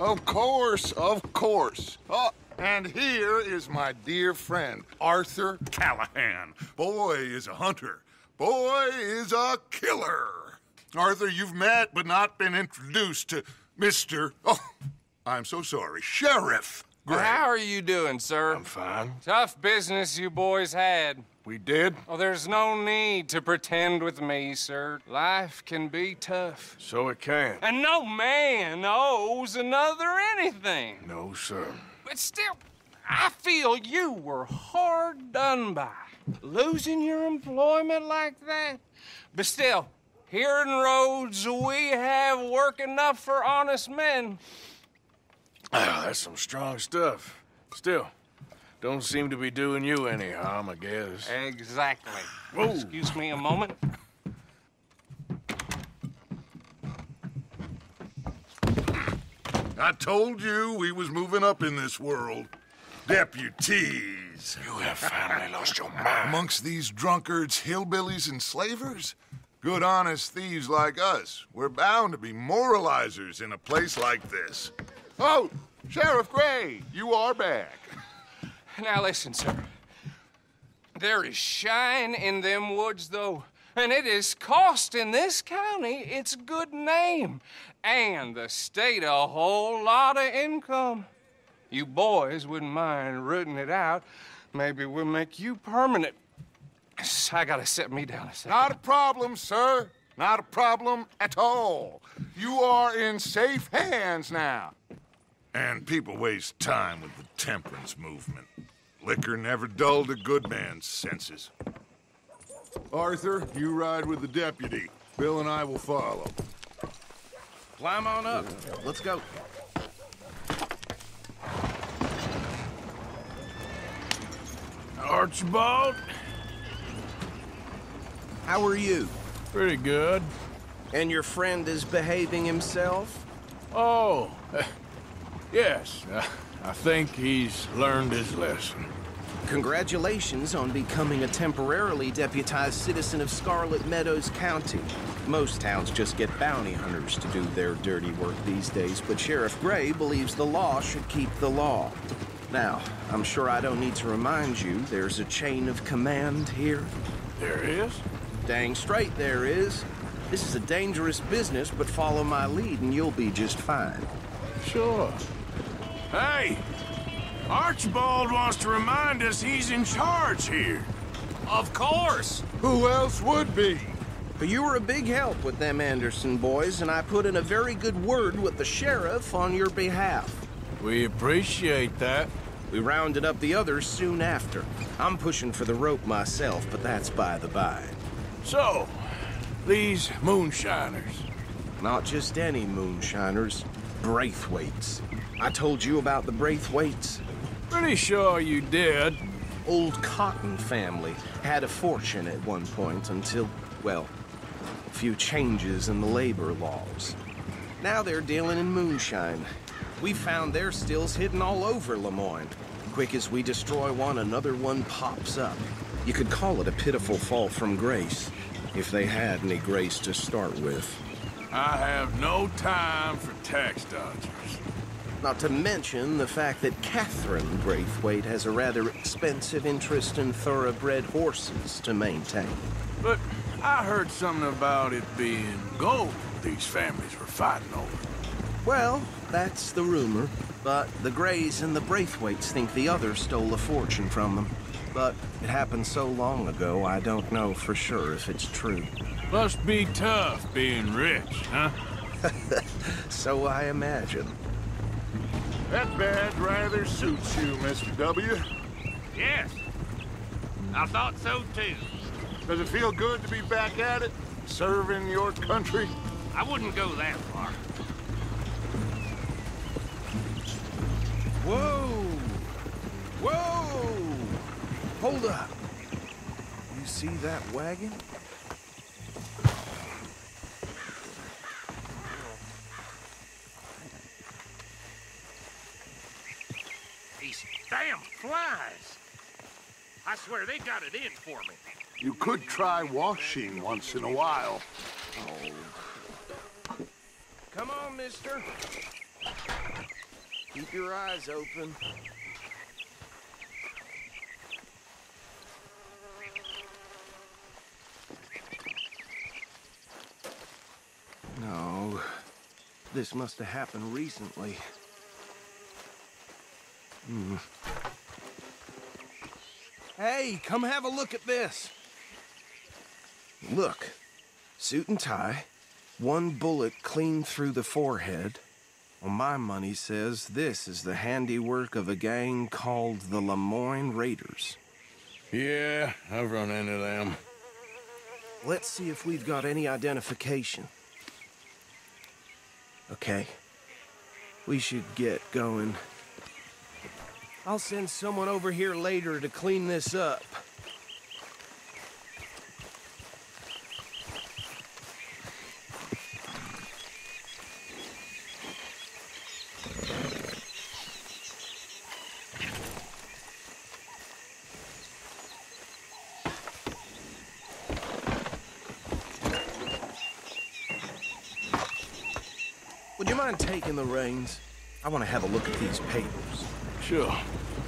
Of course, of course. Oh, and here is my dear friend, Arthur Callahan. Boy is a hunter. Boy is a killer. Arthur, you've met but not been introduced to Mr. Oh, I'm so sorry, Sheriff Gray. How are you doing, sir? I'm fine. Tough business you boys had. We did? Oh, there's no need to pretend with me, sir. Life can be tough. So it can. And no man owes another anything. No, sir. But still, I feel you were hard done by. Losing your employment like that. But still, here in Rhodes, we have work enough for honest men. Ah, that's some strong stuff. Still, don't seem to be doing you any harm, I guess. Exactly. Whoa. Excuse me a moment. I told you we was moving up in this world. Deputies. You have finally lost your mind. Amongst these drunkards, hillbillies, and slavers? Good, honest thieves like us. We're bound to be moralizers in a place like this. Oh, Sheriff Gray, you are back. Now listen, sir. There is shine in them woods, though, and it is costing this county its good name and the state a whole lot of income. You boys wouldn't mind rooting it out. Maybe we'll make you permanent. I gotta set me down a second. Not a problem, sir. Not a problem at all. You are in safe hands now. And people waste time with the temperance movement. Liquor never dulled a good man's senses. Arthur, you ride with the deputy. Bill and I will follow. Climb on up. Let's go. Archibald? How are you? Pretty good. And your friend is behaving himself? Oh, yes. I think he's learned his lesson. Congratulations on becoming a temporarily deputized citizen of Scarlet Meadows County. Most towns just get bounty hunters to do their dirty work these days, but Sheriff Gray believes the law should keep the law. Now, I'm sure I don't need to remind you there's a chain of command here. There is? Dang straight there is. This is a dangerous business, but follow my lead and you'll be just fine. Sure. Hey! Archibald wants to remind us he's in charge here. Of course. Who else would be? But you were a big help with them Anderson boys, and I put in a very good word with the sheriff on your behalf. We appreciate that. We rounded up the others soon after. I'm pushing for the rope myself, but that's by the by. So, these moonshiners. Not just any moonshiners, Braithwaites. I told you about the Braithwaites. Pretty sure you did. Old Cotton family had a fortune at one point until, well, a few changes in the labor laws. Now they're dealing in moonshine. We found their stills hidden all over Lemoyne. Quick as we destroy one, another one pops up. You could call it a pitiful fall from grace, if they had any grace to start with. I have no time for tax dodgers. Not to mention the fact that Catherine Braithwaite has a rather expensive interest in thoroughbred horses to maintain. But I heard something about it being gold these families were fighting over. Well, that's the rumor. But the Grays and the Braithwaites think the others stole a fortune from them. But it happened so long ago, I don't know for sure if it's true. Must be tough being rich, huh? So I imagine. That badge rather suits you, Mr. W. Yes, I thought so too. Does it feel good to be back at it, serving your country? I wouldn't go that far. Whoa! Whoa! Hold up. You see that wagon? These damn flies. I swear they got it in for me. You could try washing once in a while. Come on, mister. Keep your eyes open. No, this must have happened recently. Hey, come have a look at this. Look, suit and tie, one bullet clean through the forehead. Well, my money says this is the handiwork of a gang called the Lemoyne Raiders. Yeah, I've run into them. Let's see if we've got any identification. Okay. We should get going. I'll send someone over here later to clean this up. Would you mind taking the reins? I want to have a look at these papers. Sure.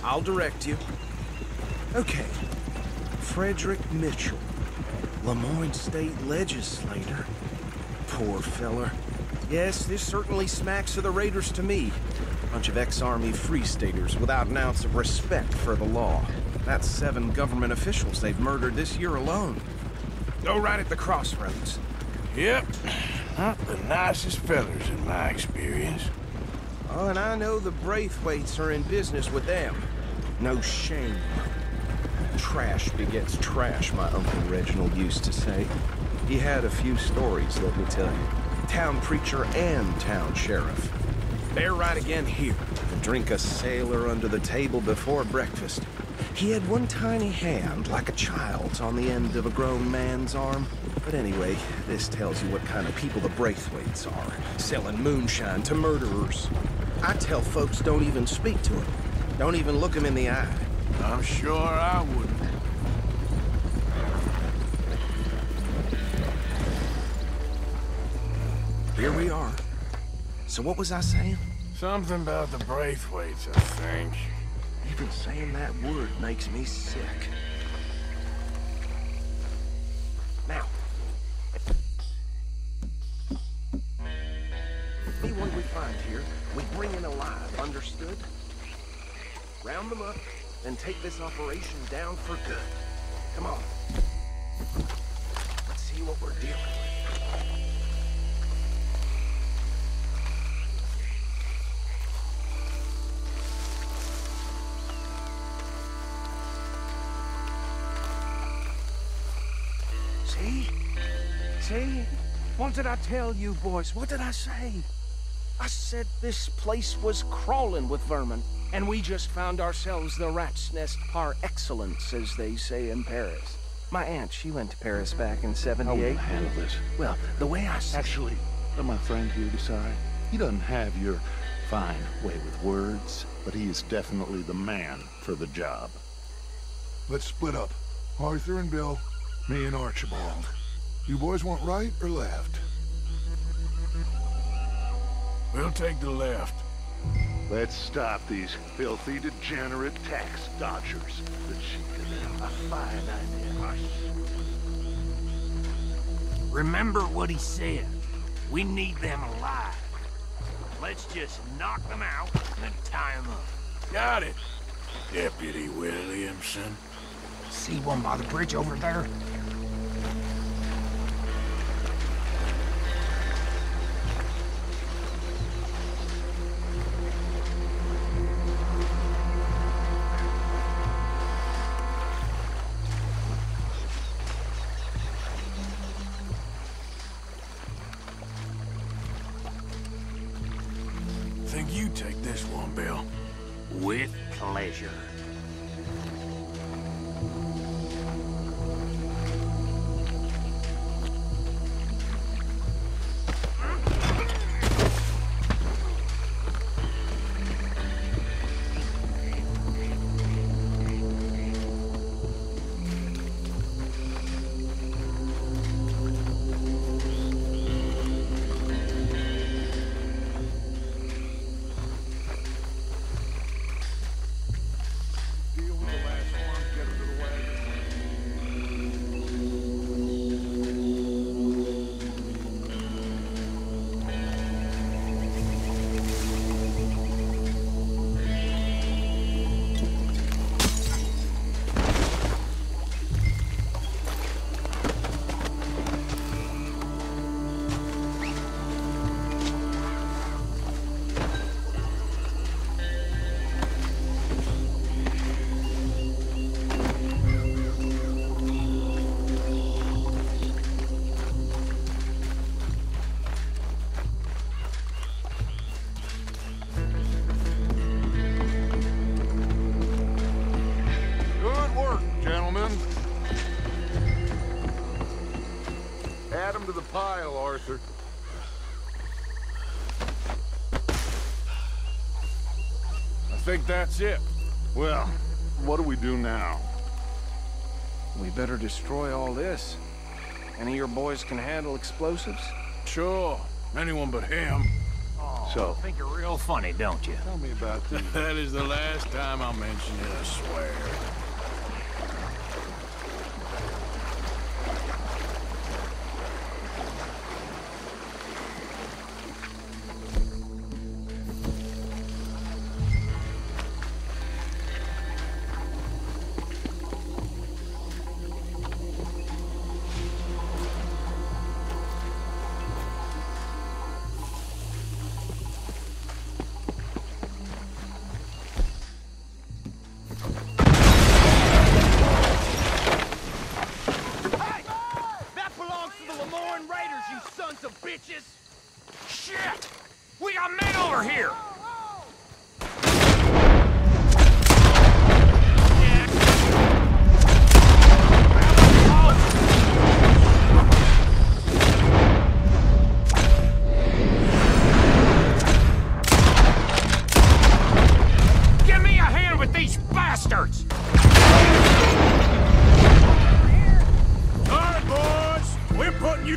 I'll direct you. Okay. Frederick Mitchell, Lemoyne State Legislator. Poor feller. Yes, this certainly smacks of the Raiders to me. Bunch of ex-Army Free Staters without an ounce of respect for the law. That's 7 government officials they've murdered this year alone. Go right at the crossroads. Yep. Not the nicest fellers in my experience. Oh, and I know the Braithwaites are in business with them. No shame. Trash begets trash, my Uncle Reginald used to say. He had a few stories, let me tell you. Town preacher and town sheriff. They're right again here. To drink a sailor under the table before breakfast. He had one tiny hand, like a child's, on the end of a grown man's arm. But anyway, this tells you what kind of people the Braithwaites are. Selling moonshine to murderers. I tell folks don't even speak to them. Don't even look them in the eye. I'm sure I wouldn't. Here we are. So what was I saying? Something about the Braithwaites, I think. Even saying that word makes me sick. Now. Anyone we find here, we bring in alive, understood? Round them up, and take this operation down for good. Come on. Let's see what we're dealing with. See? What did I tell you, boys? What did I say? I said this place was crawling with vermin, and we just found ourselves the rat's nest par excellence, as they say in Paris. My aunt, she went to Paris back in '78. How will you handle this? Well, the way I said... Actually, let my friend here decide. He doesn't have your fine way with words, but he is definitely the man for the job. Let's split up. Arthur and Bill, me and Archibald. You boys want right or left? We'll take the left. Let's stop these filthy, degenerate tax dodgers. The cheek of them. A fine idea. Remember what he said. We need them alive. Let's just knock them out and tie them up. Got it, Deputy Williamson. See one by the bridge over there? Think you take this one, Bill. With pleasure. Add them to the pile, Arthur. I think that's it. Well, what do we do now? We better destroy all this. Any of your boys can handle explosives? Sure. Anyone but him. So, Think you're real funny, don't you? tell me about the... That is the last time I'll mention it, I swear. Shit! We got men over here! Give me a hand with these bastards! All right, boys. We're putting you...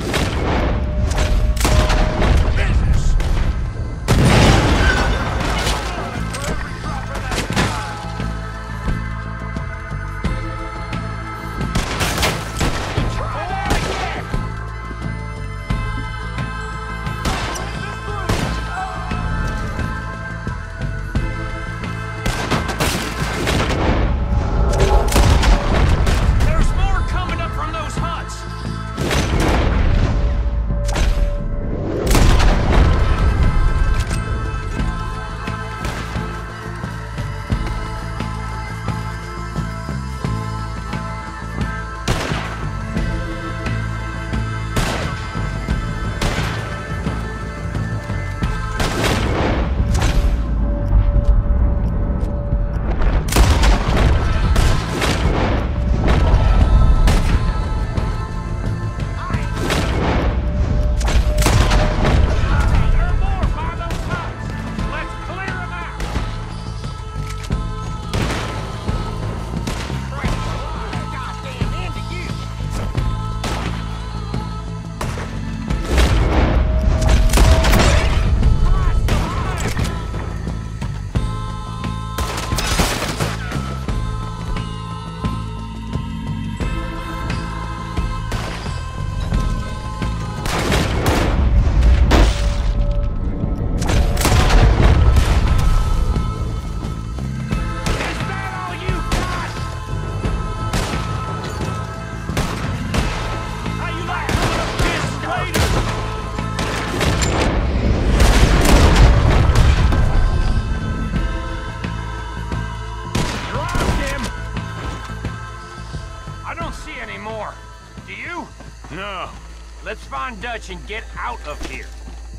No. Let's find Dutch and get out of here.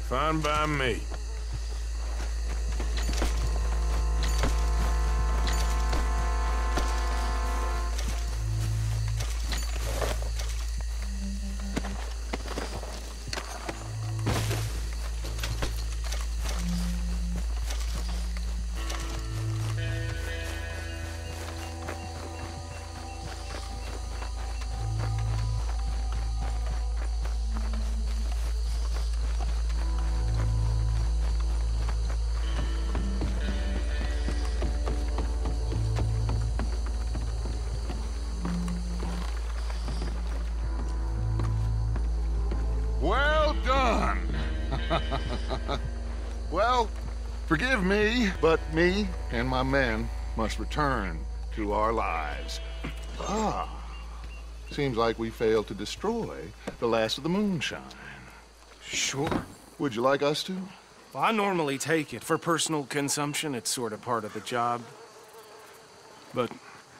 Fine by me. Well done. Well, forgive me, but me and my men must return to our lives. Ah, seems like we failed to destroy the last of the moonshine. Sure. Would you like us to? Well, I normally take it. For personal consumption, it's sort of part of the job. But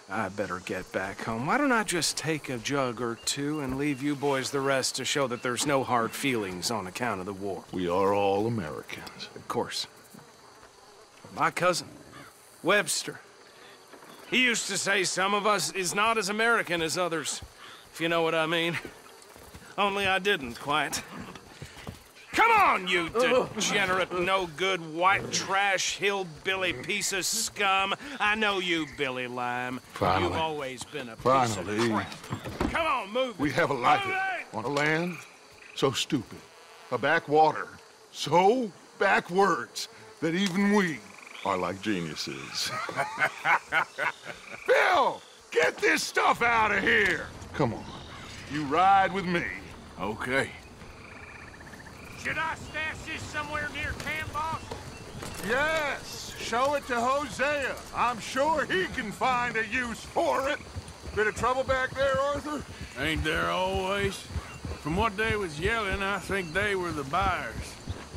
I better get back home. Why don't I just take a jug or two and leave you boys the rest to show that there's no hard feelings on account of the war? We are all Americans. Of course. My cousin, Webster, he used to say some of us is not as American as others, if you know what I mean. Only I didn't quite. Come on, you degenerate, no-good, white trash, hillbilly piece of scum. I know you, Billy Lime. Finally. You've always been a piece Finally. of crap. Come on, move. We have a life on a land so stupid, a backwater so backwards that even we are like geniuses. Bill, get this stuff out of here. Come on, you ride with me. Okay. Should I stash this somewhere near camp, boss? Yes, show it to Hosea. I'm sure he can find a use for it. Bit of trouble back there, Arthur? Ain't there always? From what they was yelling, I think they were the buyers.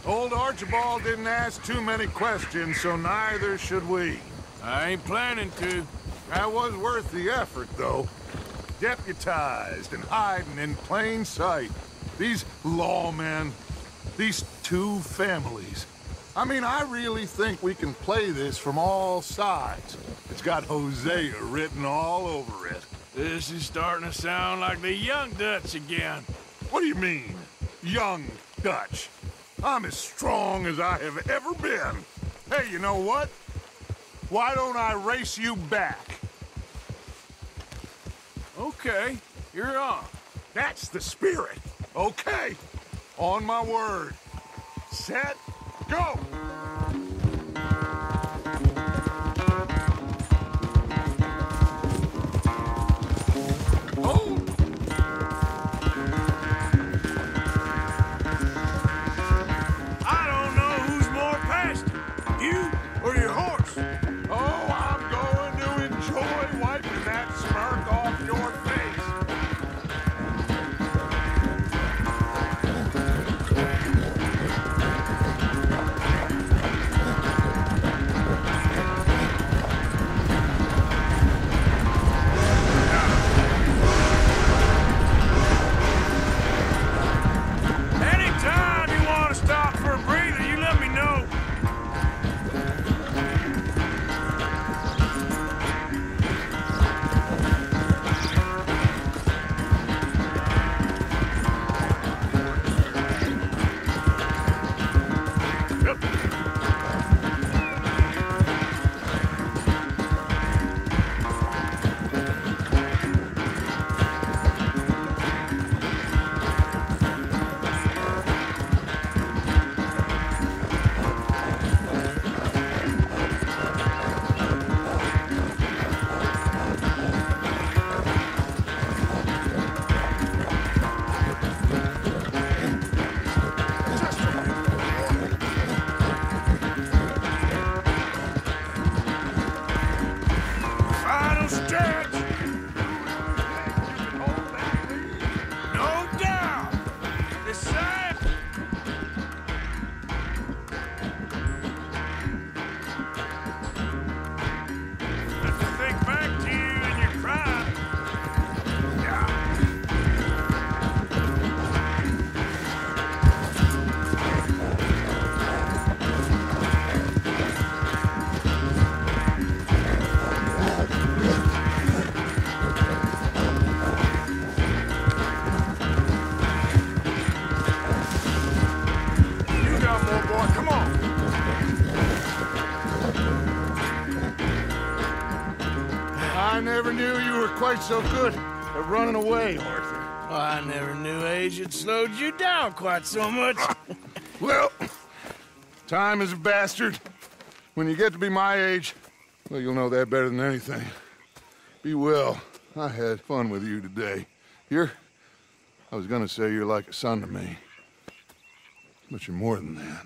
Old Archibald didn't ask too many questions, so neither should we. I ain't planning to. That was worth the effort, though. Deputized and hiding in plain sight. These lawmen, these two families. I mean, I really think we can play this from all sides. It's got Hosea written all over it. This is starting to sound like the Young Dutch again. What do you mean, young Dutch? I'm as strong as I have ever been. Hey, you know what? Why don't I race you back? Okay, you're on. That's the spirit. Okay, on my word. Set, go! Hold! I don't know who's more pasty, you or your horse. Oh, I'm going to enjoy wiping that smirk off your face. Anytime you want to stop for a breather, you let me know. Final stretch. No doubt. Decide. Have to think back to you in your prime. You got more, boy. Come on. I never knew you were quite so good at running away, Arthur. I never knew age had slowed you down quite so much. Well, time is a bastard. When you get to be my age, well, you'll know that better than anything. Be well. I had fun with you today. I was gonna say you're like a son to me. But you're more than that.